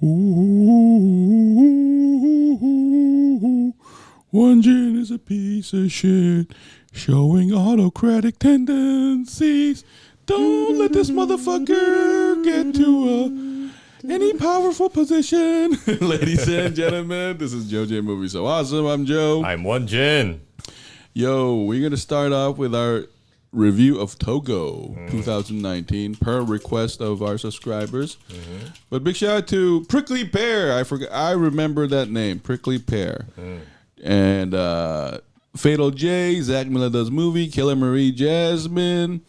Ooh, Won-Jin is a piece of shit, showing autocratic tendencies. Don't let this motherfucker get to any powerful position. Ladies and gentlemen, this is Joe J Movie So Awesome. I'm Joe. I'm Won-Jin. Yo, we're going to start off with our review of Togo 2019 per request of our subscribers. But big shout out to Prickly Pear. I remember that name, Prickly Pear. And Fatal J, Zach Miller Does Movie, Killer Marie Jasmine,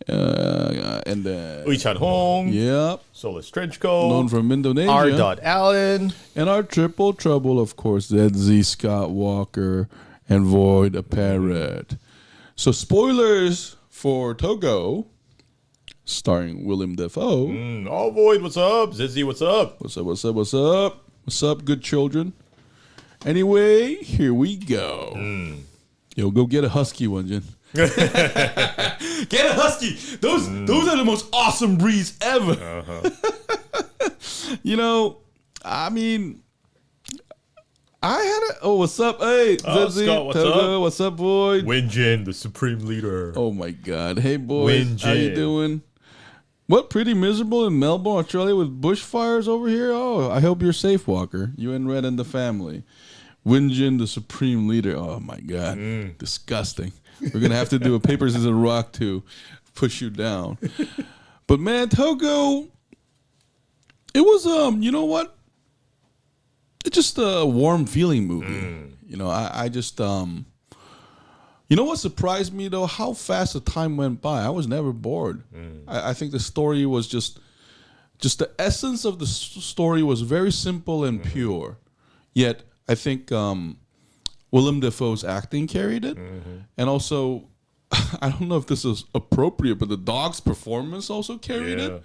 and Uichan Hong. Yep. Solis Trenchcoat. Known from Indonesia. R. Allen. And our triple trouble, of course, ZZ Scott Walker and Void a Parrot. So spoilers for Togo, starring Willem Dafoe. Oh, Void, what's up? Zizzy, what's up? What's up, what's up, what's up? What's up, good children? Anyway, here we go. Yo, go get a Husky, Won-Jin. Get a Husky. Those are the most awesome breeds ever. You know, I mean, I had a... Oh, what's up? Hey, Zizzy, Scott, what's Togo, up? what's up, boy? Won-Jin, the supreme leader. Oh, my God. Hey, boys. Won-Jin. How you doing? What, pretty miserable in Melbourne, Australia with bushfires over here? Oh, I hope you're safe, Walker. You and Red and the family. Won-Jin, the supreme leader. Oh, my God. Disgusting. We're going to have to do a paper, scissors, rock to push you down. But, man, Togo, it was, you know what? It's just a warm feeling movie. You know, I just, you know what surprised me, though? How fast the time went by. I was never bored. I think the story was just the essence of the story was very simple and pure. Yet, I think Willem Dafoe's acting carried it. And also, I don't know if this is appropriate, but the dog's performance also carried it.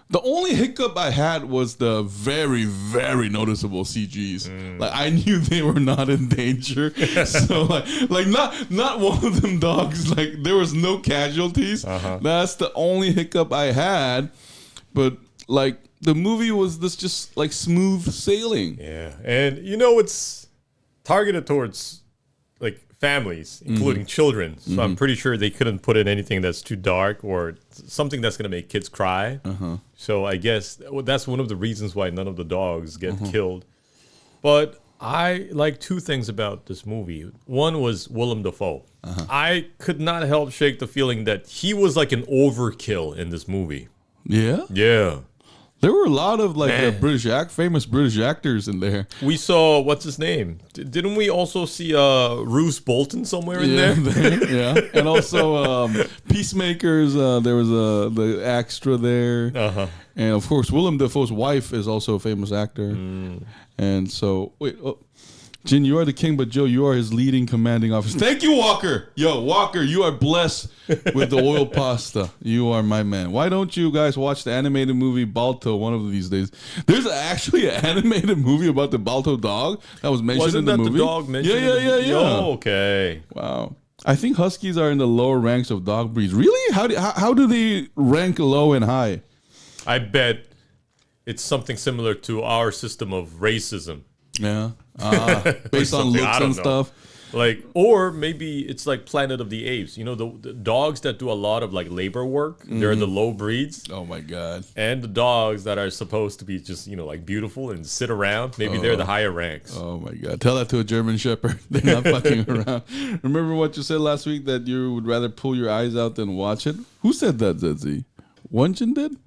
The only hiccup I had was the very, very noticeable CGs. Like, I knew they were not in danger. So like not one of them dogs, like there was no casualties. That's the only hiccup I had. But like the movie was this just like smooth sailing. Yeah. And you know, it's targeted towards like families, including children. So I'm pretty sure they couldn't put in anything that's too dark or something that's going to make kids cry. So I guess that's one of the reasons why none of the dogs get killed. But I like two things about this movie. One was Willem Dafoe. I could not help shake the feeling that he was like an overkill in this movie. Yeah? Yeah. There were a lot of like famous British actors in there. We saw, what's his name? Didn't we also see Roose Bolton somewhere in there? Yeah. And also Peacemakers, there was the extra there. And of course, Willem Dafoe's wife is also a famous actor. And so, wait, Jin, you are the king, but Joe, you are his leading commanding officer. Thank you, Walker. Yo, Walker, you are blessed with the oil pasta. You are my man. Why don't you guys watch the animated movie Balto one of these days? There's actually an animated movie about the Balto dog that was mentioned in the movie. Wasn't that the dog mentioned? Yeah. Oh, okay. Wow. I think Huskies are in the lower ranks of dog breeds. Really? How do they rank low and high? I bet it's something similar to our system of racism. Yeah. Based on looks and stuff. Like, or maybe it's like Planet of the Apes. You know, the dogs that do a lot of like labor work, they're the low breeds. Oh my God. And the dogs that are supposed to be just, you know, like beautiful and sit around, maybe they're the higher ranks. Oh my God. Tell that to a German Shepherd. They're not fucking around. Remember what you said last week that you would rather pull your eyes out than watch it? Who said that, Zedzi? Won-Jin did?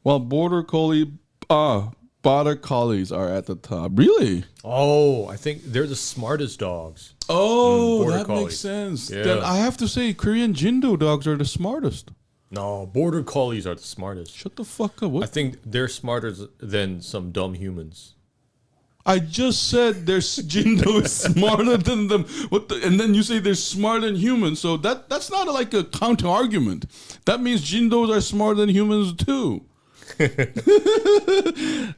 Well, Border Collies are at the top. Really? Oh, I think they're the smartest dogs. Oh, Border that Collies. makes sense. Yeah. Then I have to say, Korean Jindo dogs are the smartest. No, Border Collies are the smartest. Shut the fuck up. What? I think they're smarter than some dumb humans. I just said Jindo is smarter than them. And then you say they're smarter than humans. So that's not like a counter argument. That means Jindos are smarter than humans too. I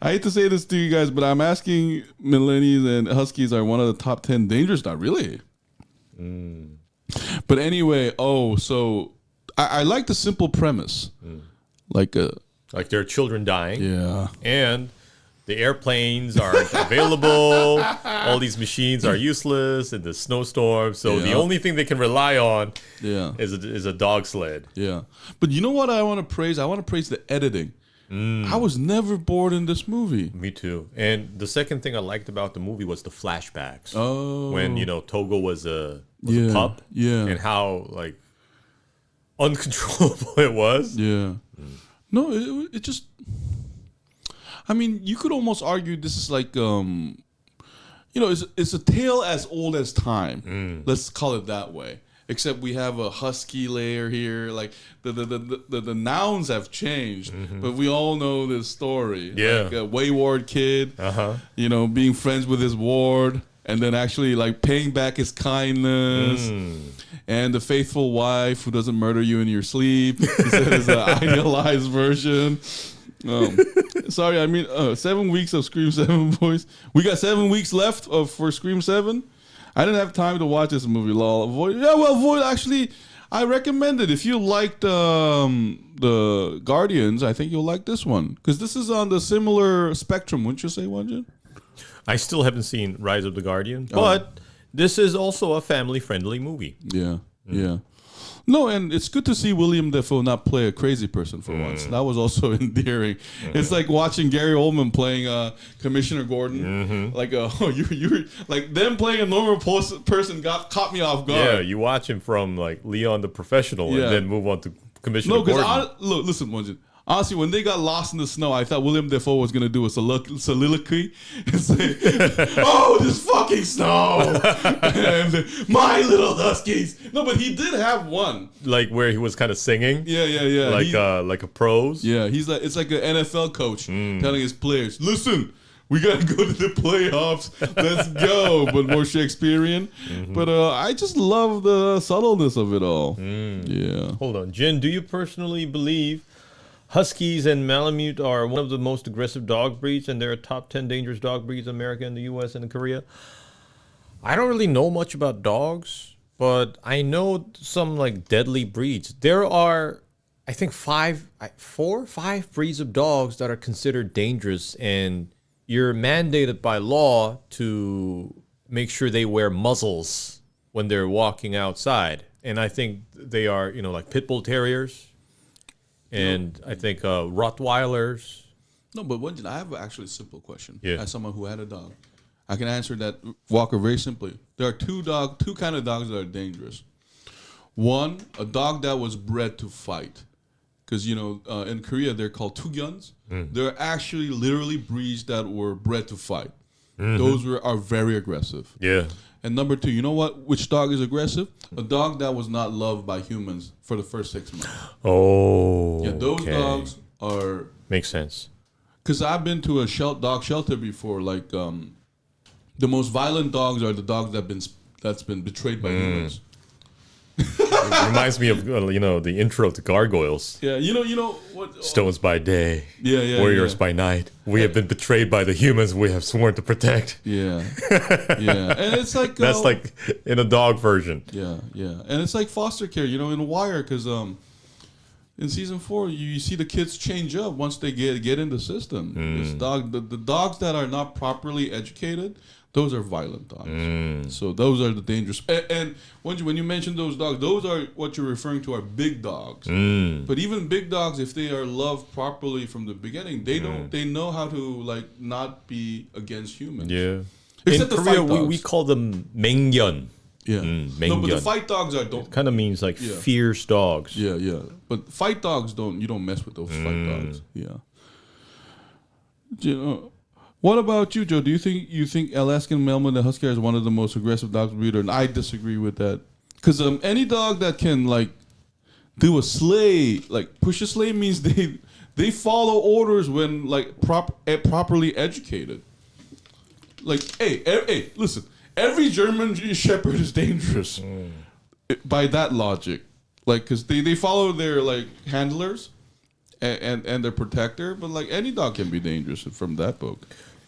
hate to say this to you guys, but I'm asking millennials and Huskies are one of the top 10 dangerous. Not really. But anyway, so I like the simple premise. Like there are children dying. Yeah. And the airplanes aren't available. All these machines are useless in the snowstorm. So the only thing they can rely on is a dog sled. Yeah. But you know what I want to praise? I want to praise the editing. I was never bored in this movie. Me too. And the second thing I liked about the movie was the flashbacks. Oh. When, Togo was a pup. Yeah. And how, like, uncontrollable it was. Yeah. No, it just... I mean, you could almost argue this is like, it's a tale as old as time. Let's call it that way. Except we have a Husky layer here. Like the nouns have changed, but we all know this story. Yeah, like a wayward kid. Being friends with his ward, and then actually like paying back his kindness. And the faithful wife who doesn't murder you in your sleep. That is an idealized version. Sorry, I mean 7 weeks of Scream 7, boys. We got 7 weeks left for Scream 7. I didn't have time to watch this movie, lol. Void, actually, I recommend it. If you liked the Guardians, I think you'll like this one. Because this is on the similar spectrum, wouldn't you say, Won-Jin? I still haven't seen Rise of the Guardian, but this is also a family-friendly movie. Yeah, yeah. No, and it's good to see Willem Dafoe not play a crazy person for once. That was also endearing. It's like watching Gary Oldman playing Commissioner Gordon. Like, you like them playing a normal person caught me off guard. Yeah, you watch him from like Leon the Professional and then move on to Commissioner Gordon. No, because look, listen, Won-Jin. Honestly, when they got lost in the snow, I thought Willem Dafoe was going to do a soliloquy and say, "Oh, this fucking snow!" and my little huskies. No, but he did have one. Like where he was kind of singing? Yeah. Like a prose? Yeah, it's like an NFL coach telling his players, "Listen, we got to go to the playoffs. Let's go." But more Shakespearean. But I just love the subtleness of it all. Yeah. Hold on. Jin, do you personally believe Huskies and Malamute are one of the most aggressive dog breeds, and they're top 10 dangerous dog breeds in America and the U.S. and Korea? I don't really know much about dogs, but I know some like deadly breeds. There are, I think, 5 breeds of dogs that are considered dangerous, and you're mandated by law to make sure they wear muzzles when they're walking outside. And I think they are, like pit bull terriers. And I think Rottweilers. No, but Won-Jin, I have actually a simple question. Yeah. As someone who had a dog, I can answer that, Walker, very simply. There are two kind of dogs that are dangerous. One, a dog that was bred to fight. Because, in Korea, they're called tugyuns. They're actually literally breeds that were bred to fight. Those are very aggressive. Yeah. And number 2, you know what? Which dog is aggressive? A dog that was not loved by humans for the first 6 months. Oh. Yeah, those dogs are... Makes sense. Because I've been to a dog shelter before. Like, the most violent dogs are the dogs that's been betrayed by humans. It reminds me of the intro to Gargoyles. Yeah, you know what? Stones by day, warriors yeah. by night. We have been betrayed by the humans we have sworn to protect. Yeah, yeah, and it's like that's like in a dog version. Yeah, and it's like foster care, in Wire, because in season 4 you see the kids change up once they get in the system. This the dogs that are not properly educated. Those are violent dogs. So those are the dangerous. And when you mention those dogs, those are what you're referring to are big dogs. But even big dogs, if they are loved properly from the beginning, they know how to not be against humans. Yeah. Except in Korea, we call them mengyun. Yeah. No, but the fight dogs kind of means like fierce dogs. Yeah. But fight dogs you don't mess with those fight dogs. Yeah. What about you, Joe? Do you think Alaskan Malamute and Husky is one of the most aggressive dogs breeder? And I disagree with that. Because any dog that can do a sleigh, push a sleigh, means they follow orders when properly educated. Hey, listen. Every German Shepherd is dangerous by that logic. Because they follow their handlers and their protector, but any dog can be dangerous from that book.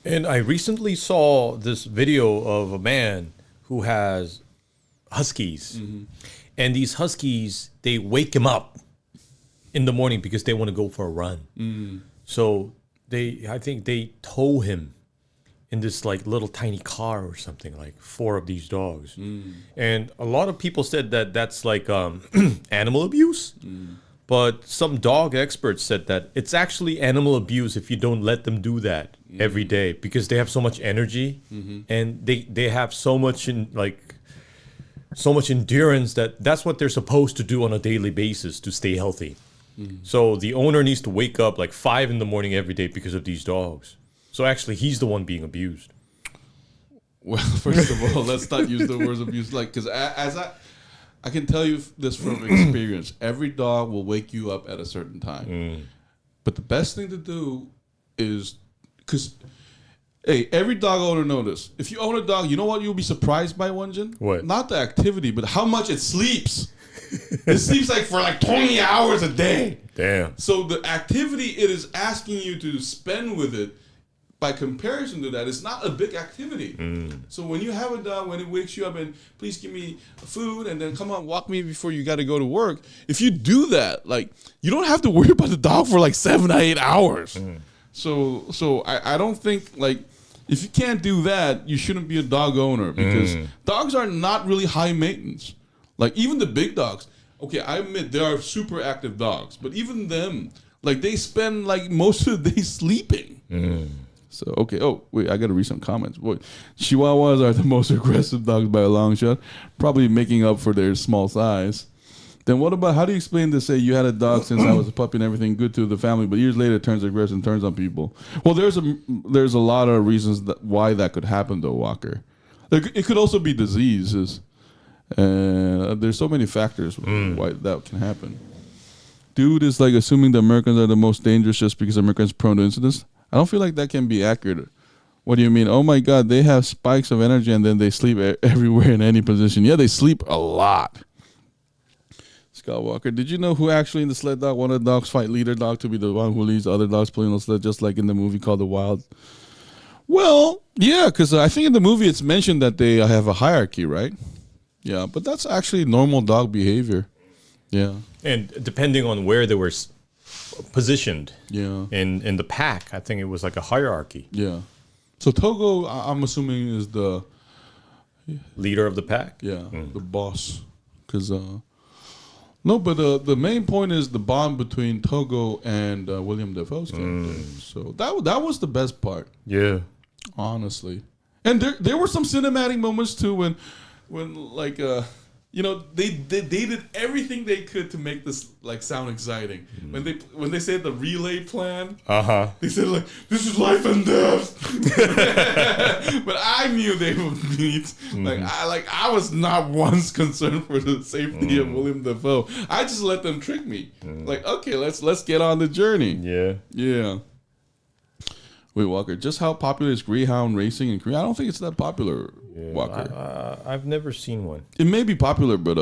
And I recently saw this video of a man who has Huskies. And these Huskies, they wake him up in the morning because they want to go for a run. So I think they tow him in this like little tiny car or something, like 4 of these dogs. And a lot of people said that that's like animal abuse. But some dog experts said that it's actually animal abuse if you don't let them do that every day, because they have so much energy and they have so much so much endurance that's what they're supposed to do on a daily basis to stay healthy. So the owner needs to wake up like 5 in the morning every day because of these dogs. So actually, he's the one being abused. Well, first of all, let's not use the words abuse, like, because as I can tell you this from experience. Every dog will wake you up at a certain time. But the best thing to do is, because, hey, every dog owner knows this. If you own a dog, you know what you'll be surprised by, Won-Jin? What? Not the activity, but how much it sleeps. It sleeps like for like 20 hours a day. Damn. So the activity it is asking you to spend with it, by comparison to that, it's not a big activity. So when you have a dog, when it wakes you up and please give me food and then come on, walk me before you got to go to work. If you do that, like, you don't have to worry about the dog for like 7 or 8 hours. So I don't think, like, if you can't do that, you shouldn't be a dog owner, because dogs are not really high maintenance. Like, even the big dogs. Okay, I admit there are super active dogs, but even them, like, they spend like most of the day sleeping. So, okay. Oh, wait, I got to read some comments. Boy, Chihuahuas are the most aggressive dogs by a long shot, probably making up for their small size. Then what about, how do you explain to say you had a dog since I was a puppy and everything good to the family, but years later it turns aggressive and turns on people? Well, there's a lot of reasons why that could happen, though, Walker. It could also be diseases. There's so many factors why that can happen. Dude is like assuming the Americans are the most dangerous just because Americans are prone to incidents. I don't feel like that can be accurate. What do you mean? Oh my God, they have spikes of energy and then they sleep everywhere in any position. Yeah, they sleep a lot. Scott Walker, did you know who actually in the sled dog wanted the dog's fight leader dog to be the one who leads the other dogs pulling on the sled, just like in the movie called The Wild? Well, yeah, because I think in the movie it's mentioned that they have a hierarchy, right? Yeah, but that's actually normal dog behavior. Yeah. And depending on where they were positioned in the pack, I think it was like a hierarchy. Yeah. So Togo, I'm assuming, is the leader of the pack. Yeah, the boss. Because no, but the main point is the bond between Togo and Willem Dafoe's character. So that was the best part. Yeah, honestly. And there were some cinematic moments too when like they did everything they could to make this like sound exciting. When they said the relay plan, they said like, this is life and death. But I knew they would meet. I was not once concerned for the safety of Willem Dafoe. I just let them trick me. Like, okay, let's get on the journey. Yeah. Wait, Walker, just how popular is greyhound racing in Korea? I don't think it's that popular, Walker. I've never seen one. It may be popular, but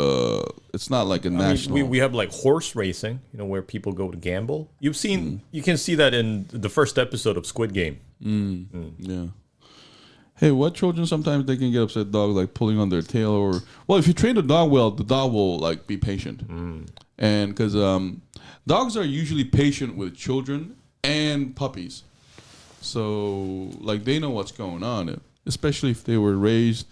it's not like a national. We have like horse racing, where people go to gamble. You've seen, you can see that in the first episode of Squid Game. Yeah. Hey, what children sometimes they can get upset dogs like pulling on their tail, or if you train the dog well, the dog will like be patient. And because dogs are usually patient with children and puppies. So, like, they know what's going on, especially if they were raised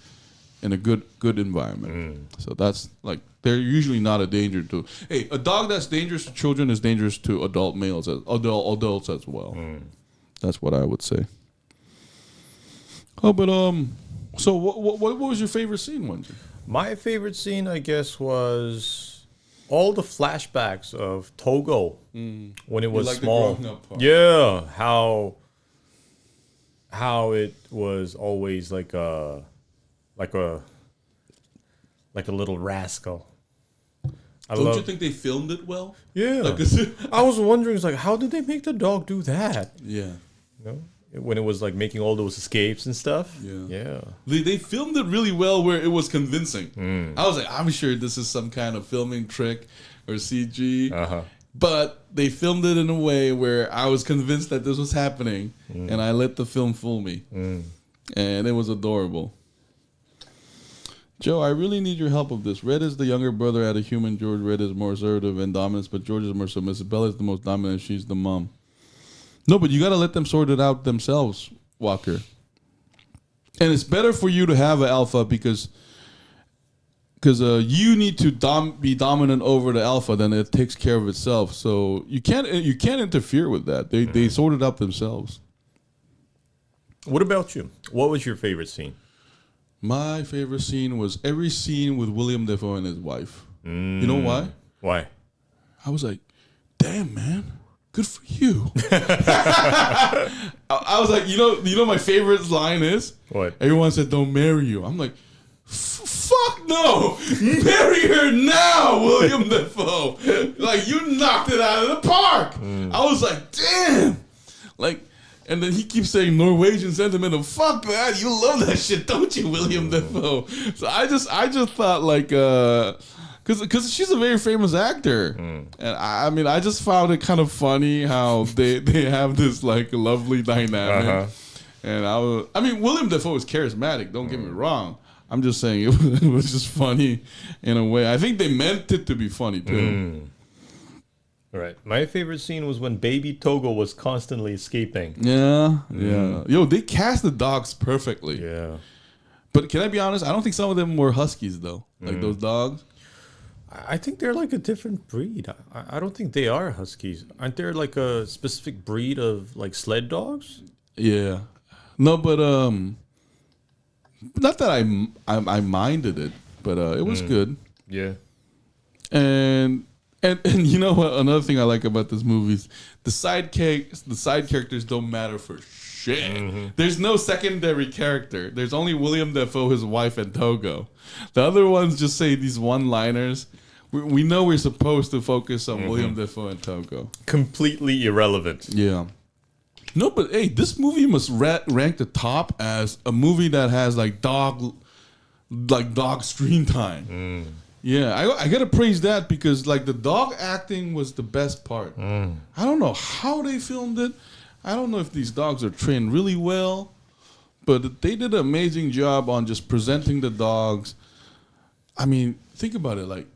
in a good environment. So that's, like, they're usually not a danger to... Hey, a dog that's dangerous to children is dangerous to adult males, adults as well. That's what I would say. Oh, but, so what was your favorite scene, Won-Jin? My favorite scene, I guess, was all the flashbacks of Togo when it was like small. The growing up part. Yeah, how it was always like a little rascal. Don't you think they filmed it well? Yeah. I was wondering, it's like, how did they make the dog do that? Yeah. When it was like making all those escapes and stuff. Yeah. They filmed it really well where it was convincing. I was like, I'm sure this is some kind of filming trick or CG. But they filmed it in a way where I was convinced that this was happening, and I let the film fool me. And it was adorable. Joe, I really need your help with this. Red is the younger brother at a human George. Red is more assertive and dominant, but George is more submissive. Bella is the most dominant. She's the mom. No, but you got to let them sort it out themselves, Walker. And it's better for you to have an alpha because you need to be dominant over the alpha, then it takes care of itself. So you can't interfere with that. They sort it out themselves. What about you? What was your favorite scene? My favorite scene was every scene with Willem Dafoe and his wife. You know why? Why? I was like, damn, man, good for you. I was like, you know, my favorite line is what? Everyone said, "Don't marry you." I'm like, fuck no, marry her now, Willem Dafoe. Like you knocked it out of the park. I was like, damn, like. And then he keeps saying Norwegian sentimental. Fuck that! You love that shit, don't you, Willem Dafoe? So I just thought like, because she's a very famous actor, and I mean I just found it kind of funny how they have this like lovely dynamic, and I mean Willem Dafoe is charismatic. Don't get me wrong. I'm just saying it was just funny in a way. I think they meant it to be funny too. Right. My favorite scene was when baby Togo was constantly escaping. Yeah. Yo, they cast the dogs perfectly. Yeah. But can I be honest? I don't think some of them were Huskies, though. Like those dogs. I think they're like a different breed. I don't think they are Huskies. Aren't there like a specific breed of like sled dogs? Yeah. No, but not that I minded it, but it was good. Yeah. And you know what? Another thing I like about this movie is the side characters don't matter for shit. There's no secondary character. There's only Willem Dafoe, his wife, and Togo. The other ones just say these one-liners. We know we're supposed to focus on Willem Dafoe and Togo. Completely irrelevant. Yeah. No, but hey, this movie must rank the top as a movie that has like dog screen time. Yeah, I gotta praise that because like the dog acting was the best part. I don't know how they filmed it. I don't know if these dogs are trained really well, but they did an amazing job on just presenting the dogs. I mean, think about it.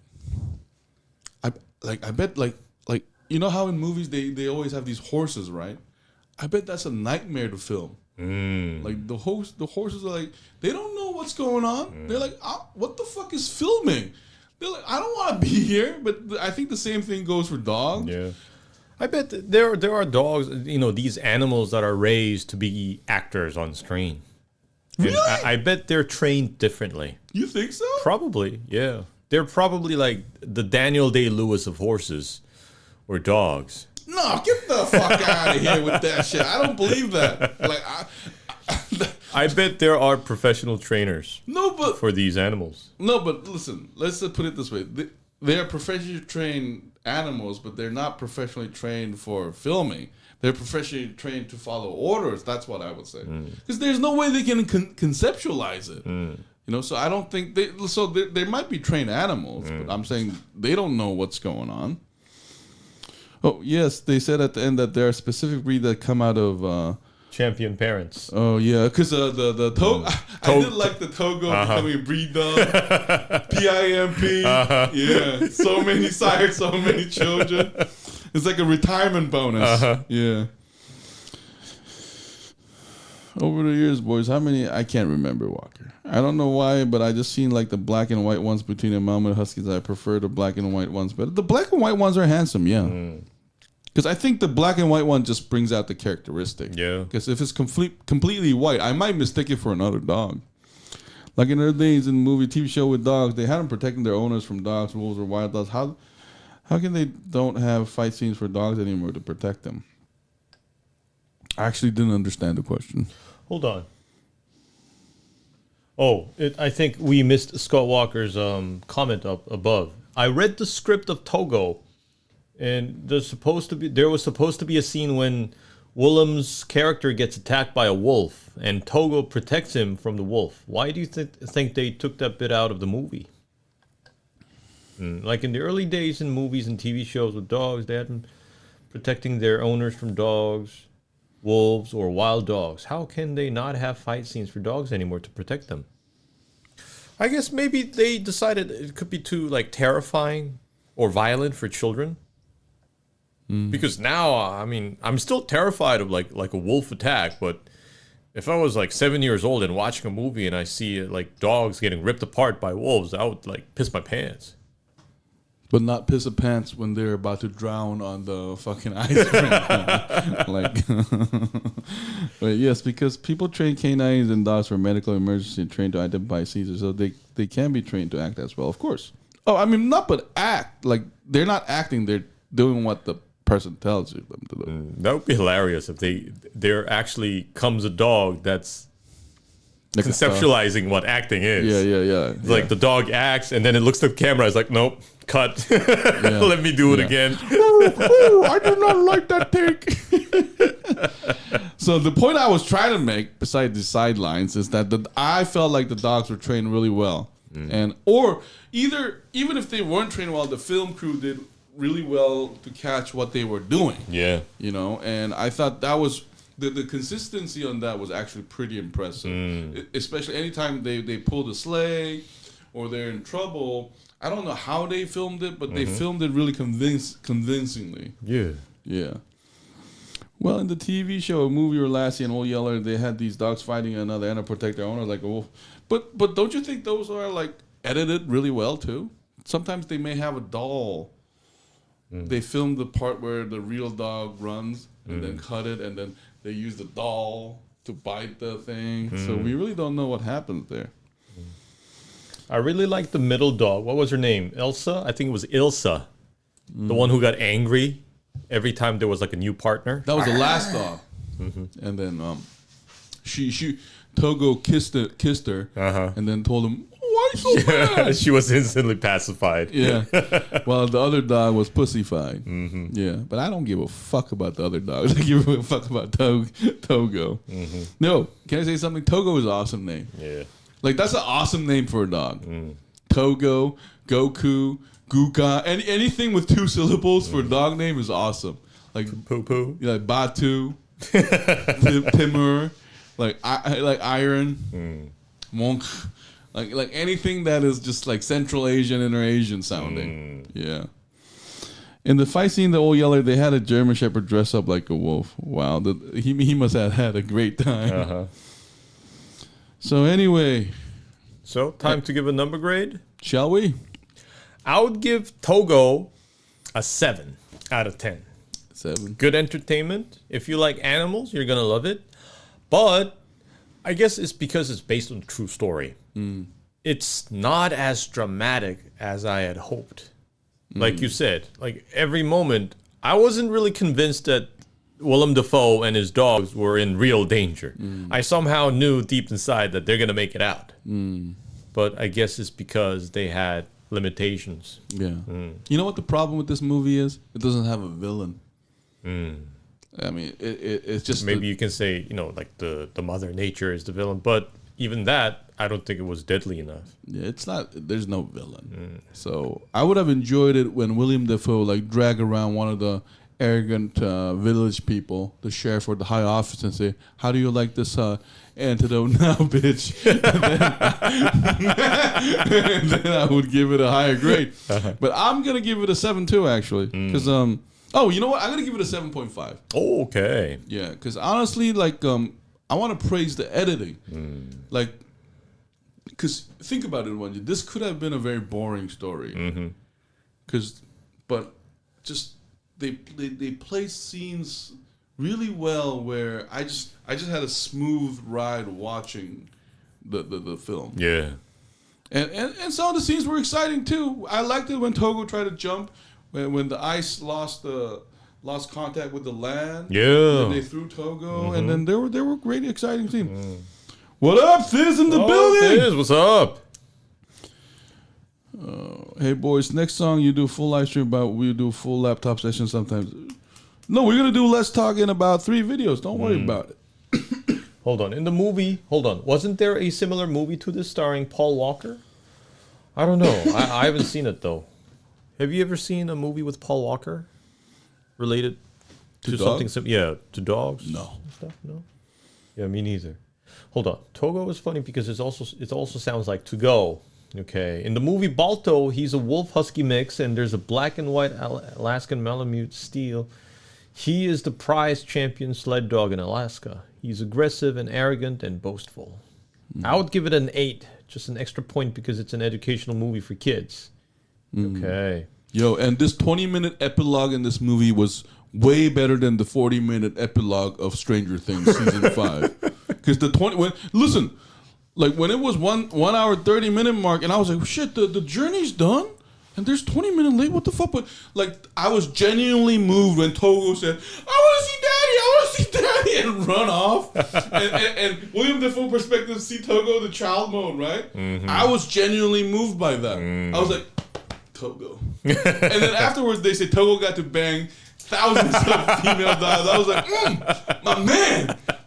I bet you know how in movies they always have these horses, right? I bet that's a nightmare to film. Like the horses are like they don't know what's going on. They're like, what the fuck is filming? They're like, I don't want to be here, but I think the same thing goes for dogs. Yeah, I bet there are dogs, you know, these animals that are raised to be actors on screen. Really? And I bet they're trained differently. You think so? Probably, yeah. They're probably like the Daniel Day-Lewis of horses or dogs. No, get the fuck out of here with that shit. I don't believe that. Like, I bet there are professional trainers. But for these animals. No, but listen, let's put it this way: they are professionally trained animals, but they're not professionally trained for filming. They're professionally trained to follow orders. That's what I would say. Because there's no way they can conceptualize it. You know, so I don't think they. So they might be trained animals, but I'm saying they don't know what's going on. Oh yes, they said at the end that there are specific breeds that come out of champion parents. Oh yeah, because the Togo. I did like the Togo becoming a breed dog. PIMP. Yeah, so many sires, so many children. It's like a retirement bonus. Yeah. Over the years, boys, how many? I can't remember, Walker. I don't know why, but I just seen like the black and white ones between the Malmo and Huskies. I prefer the black and white ones better. The black and white ones are handsome, yeah. Because I think the black and white one just brings out the characteristic. Yeah. Because if it's completely white, I might mistake it for another dog. Like in other days in movie, TV show with dogs, they had them protecting their owners from dogs, wolves, or wild dogs. How can they don't have fight scenes for dogs anymore to protect them? I actually didn't understand the question. Hold on. Oh, I think we missed Scott Walker's comment up above. I read the script of Togo, and there was supposed to be a scene when Willem's character gets attacked by a wolf, and Togo protects him from the wolf. Why do you think they took that bit out of the movie? Like in the early days in movies and TV shows with dogs, they had them protecting their owners from dogs, wolves, or wild dogs. How can they not have fight scenes for dogs anymore to protect them? I guess maybe they decided it could be too like terrifying or violent for children. Because now, I mean, I'm still terrified of like a wolf attack, but if I was like 7 years old and watching a movie and I see like dogs getting ripped apart by wolves, I would like piss my pants. But not piss a pants when they're about to drown on the fucking ice rink. Like, but yes, because people train canines and dogs for medical emergency and trained to identify seizures, so they can be trained to act as well, of course. Oh, I mean, not but act. Like, they're not acting, they're doing what the person tells you them to do. That would be hilarious if there actually comes a dog that's like conceptualizing what acting is. Yeah. Like the dog acts and then it looks at the camera. It's like, nope, cut. Let me do it again. I do not like that take. So the point I was trying to make, besides the sidelines, is that I felt like the dogs were trained really well, and or even if they weren't trained well, the film crew did really well to catch what they were doing. Yeah, you know, and I thought that was the consistency on that was actually pretty impressive. Especially anytime they pulled a sleigh or they're in trouble. I don't know how they filmed it, but they filmed it really convincingly. Yeah. Well, in the TV show, a movie or Lassie and Old Yeller, they had these dogs fighting another and to protect their owner like a wolf. But don't you think those are like edited really well too? Sometimes they may have a doll. They filmed the part where the real dog runs and then cut it, and then they use the doll to bite the thing. So we really don't know what happens there. I really like the middle dog. What was her name? Elsa? I think it was Ilsa. The one who got angry every time there was like a new partner. That was the last dog. And then she Togo kissed her and then told him, why so bad? She was instantly pacified. Yeah. While the other dog was pussyfied. Yeah. But I don't give a fuck about the other dogs. I give a fuck about Togo. No. Can I say something? Togo is an awesome name. Yeah. Like, that's an awesome name for a dog. Togo, Goku, Guka, anything with 2 syllables for a dog name is awesome. Like Poo-poo. Like Batu, Timur, like Iron, Monk. Like anything that is just like Central Asian, Inter-Asian sounding. Yeah. In the fight scene, the Old Yeller, they had a German Shepherd dress up like a wolf. Wow. He must have had a great time. So anyway. So time to give a number grade? Shall we? I would give Togo a 7 out of 10. 7. Good entertainment. If you like animals, you're going to love it. But I guess it's because it's based on a true story. It's not as dramatic as I had hoped. Like you said, like every moment, I wasn't really convinced that Willem Dafoe and his dogs were in real danger. I somehow knew deep inside that they're going to make it out. But I guess it's because they had limitations. Yeah. You know what the problem with this movie is? It doesn't have a villain. I mean, it's just... Maybe you can say, you know, like the Mother Nature is the villain. But even that, I don't think it was deadly enough. Yeah, it's not... There's no villain. So I would have enjoyed it when Willem Dafoe like drag around one of the arrogant village people, the sheriff or the high officer, and say, how do you like this antidote now, bitch? And then I would give it a higher grade. But I'm going to give it a 7 too, actually. Because, oh, you know what? I'm going to give it a 7.5. Oh, okay. Yeah, because honestly, like, I want to praise the editing. Like, because think about it, Won-Jin. This could have been a very boring story. But just... They play scenes really well where I just had a smooth ride watching the film. Yeah. And some of the scenes were exciting too. I liked it when Togo tried to jump when the ice lost contact with the land. Yeah. And they threw Togo and then there were great exciting scenes. What up, Fizz in the building? Fizz, what's up? Hey boys, next song you do full live stream about, we do full laptop session sometimes. No, we're gonna do less talk in about 3 videos. Don't worry about it. Hold on. In the movie, wasn't there a similar movie to this starring Paul Walker? I don't know. I haven't seen it though. Have you ever seen a movie with Paul Walker related to something? Yeah, to dogs. No. Stuff? No. Yeah, me neither. Hold on. Togo is funny because it also sounds like to go. Okay. In the movie Balto, he's a wolf husky mix, and there's a black and white Alaskan Malamute steer. He is the prize champion sled dog in Alaska. He's aggressive and arrogant and boastful. I would give it an 8, just an extra point because it's an educational movie for kids. Okay. Yo, and this 20-minute epilogue in this movie was way better than the 40-minute epilogue of Stranger Things season 5. Because the 20 when it was 1 hour 30-minute mark, and I was like, shit, the journey's done, and there's 20 minutes late. What the fuck? But like, I was genuinely moved when Togo said, I want to see Daddy, and run off. and Willem Dafoe perspective, see Togo the child mode, right? Mm-hmm. I was genuinely moved by that. I was like, Togo. And then afterwards, they say Togo got to bang thousands of female dogs. I was like,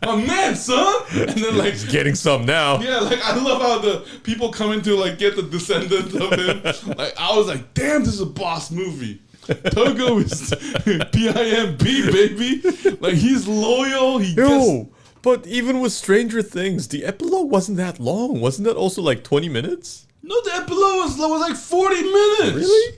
my man, son. And then like, he's getting some now. Yeah, like I love how the people come in to like get the descendants of him. Like I was like, damn, this is a boss movie. Togo is PIMB, baby. Like he's loyal. But even with Stranger Things, the epilogue wasn't that long. Wasn't that also like 20 minutes? No, the epilogue was like 40 minutes. Really?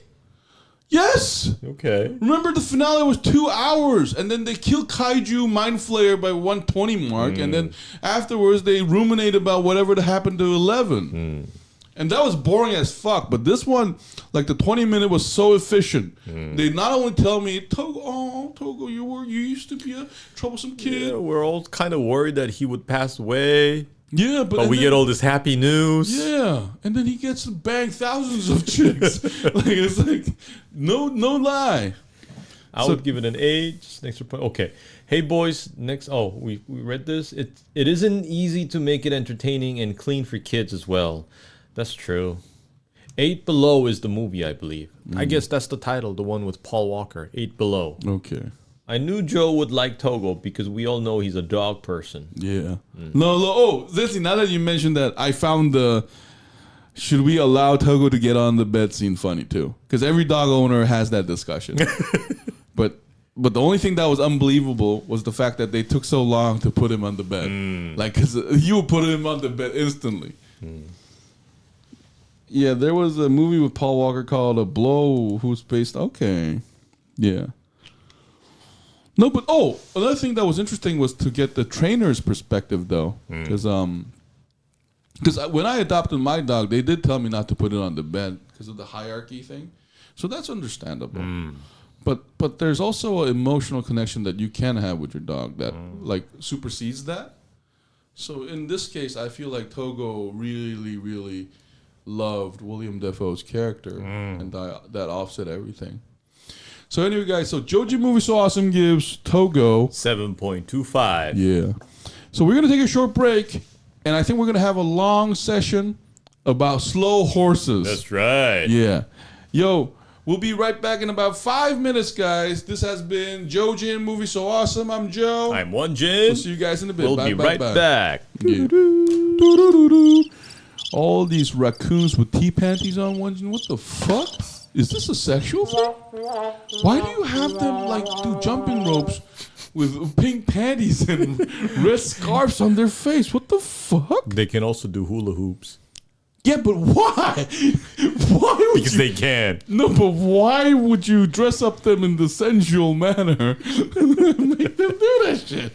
Yes. Okay. Remember the finale was 2 hours, and then they kill Kaiju Mind Flayer by 120 mark, and then afterwards they ruminate about whatever happened to 11. And that was boring as fuck. But this one, like the 20-minute was so efficient. They not only tell me, Togo, you used to be a troublesome kid. Yeah, we're all kind of worried that he would pass away. Yeah, but we get all this happy news. Yeah, and then he gets to bang thousands of chicks. Like it's like no lie. I would give it an 8. Just an extra point. Okay. Hey boys, next. Oh, we read this. It isn't easy to make it entertaining and clean for kids as well. That's true. 8 Below is the movie, I believe. I guess that's the title, the one with Paul Walker. 8 Below. Okay. I knew Joe would like Togo because we all know he's a dog person. Yeah. No. Oh, Zissy, now that you mentioned that, I found the should we allow Togo to get on the bed scene funny too. Because every dog owner has that discussion. But the only thing that was unbelievable was the fact that they took so long to put him on the bed. Like, because you would put him on the bed instantly. Yeah, there was a movie with Paul Walker called A Blow, who's based... Okay. Yeah. No, but another thing that was interesting was to get the trainer's perspective, though, because when I adopted my dog, they did tell me not to put it on the bed because of the hierarchy thing, so that's understandable. But there's also an emotional connection that you can have with your dog that like supersedes that. So in this case, I feel like Togo really, really loved Willem Dafoe's character, and that offset everything. So anyway, guys, so Joji Movie So Awesome gives Togo 7.25. Yeah. So we're going to take a short break, and I think we're going to have a long session about slow horses. That's right. Yeah. Yo, we'll be right back in about 5 minutes, guys. This has been Joji Movie So Awesome. I'm Joe. I'm Won-Jin. We'll see you guys in a bit. We'll be right back. Yeah. All these raccoons with tea panties on, Won-Jin. What the fuck? Is this a sexual thing? Why do you have them like do jumping ropes with pink panties and red scarves on their face? What the fuck? They can also do hula hoops. Yeah, but why? Why would because they can. No, but why would you dress up them in the sensual manner? Make them do that shit.